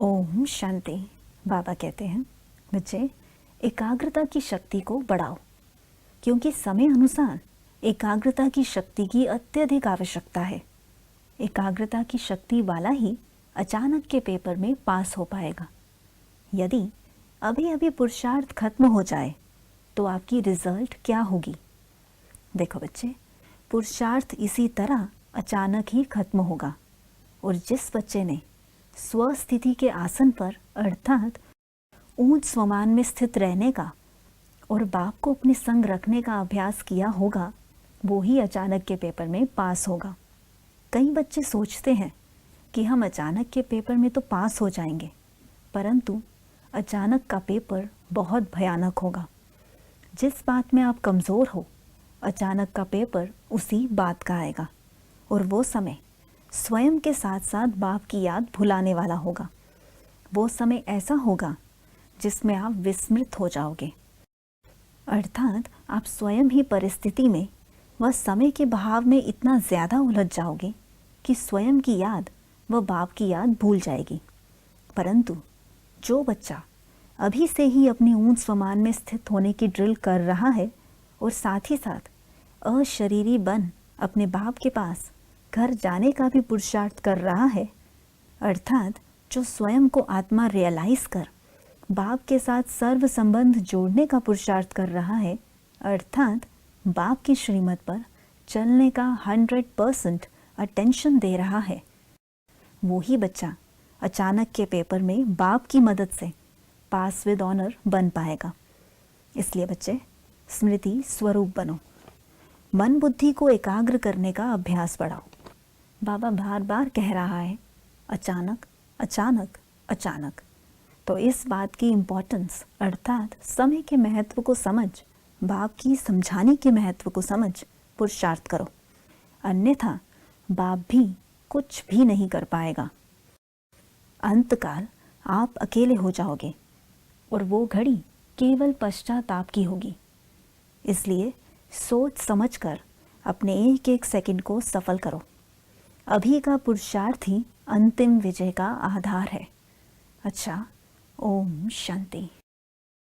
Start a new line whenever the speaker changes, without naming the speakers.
ओम शांति। बाबा कहते हैं, बच्चे एकाग्रता की शक्ति को बढ़ाओ, क्योंकि समय अनुसार एकाग्रता की शक्ति की अत्यधिक आवश्यकता है। एकाग्रता की शक्ति वाला ही अचानक के पेपर में पास हो पाएगा। यदि अभी अभी पुरुषार्थ खत्म हो जाए तो आपकी रिजल्ट क्या होगी? देखो बच्चे, पुरुषार्थ इसी तरह अचानक ही खत्म होगा, और जिस बच्चे ने स्वस्थिति के आसन पर अर्थात ऊंच स्वमान में स्थित रहने का और बाप को अपने संग रखने का अभ्यास किया होगा, वो ही अचानक के पेपर में पास होगा। कई बच्चे सोचते हैं कि हम अचानक के पेपर में तो पास हो जाएंगे, परंतु अचानक का पेपर बहुत भयानक होगा। जिस बात में आप कमज़ोर हो, अचानक का पेपर उसी बात का आएगा, और वो समय स्वयं के साथ साथ बाप की याद भुलाने वाला होगा। वो समय ऐसा होगा जिसमें आप विस्मृत हो जाओगे, अर्थात आप स्वयं ही परिस्थिति में व समय के बहाव में इतना ज़्यादा उलझ जाओगे कि स्वयं की याद व बाप की याद भूल जाएगी। परंतु जो बच्चा अभी से ही अपनी ऊंच स्वमान में स्थित होने की ड्रिल कर रहा है और साथ ही साथ अशरीरी बन अपने बाप के पास घर जाने का भी पुरुषार्थ कर रहा है, अर्थात जो स्वयं को आत्मा रियलाइज कर बाप के साथ सर्व संबंध जोड़ने का पुरुषार्थ कर रहा है, अर्थात बाप की श्रीमत पर चलने का 100% अटेंशन दे रहा है, वो ही बच्चा अचानक के पेपर में बाप की मदद से पास विद ऑनर बन पाएगा। इसलिए बच्चे स्मृति स्वरूप बनो, मन बुद्धि को एकाग्र करने का अभ्यास बढ़ाओ। बाबा बार बार कह रहा है अचानक अचानक अचानक, तो इस बात की इम्पोर्टेंस अर्थात समय के महत्व को समझ, बाप की समझाने के महत्व को समझ पुरुषार्थ करो, अन्यथा बाप भी कुछ भी नहीं कर पाएगा। अंतकाल आप अकेले हो जाओगे और वो घड़ी केवल पश्चाताप की होगी। इसलिए सोच समझकर अपने एक एक सेकंड को सफल करो। अभी का पुरुषार्थ ही अंतिम विजय का आधार है। अच्छा, ओम शांति।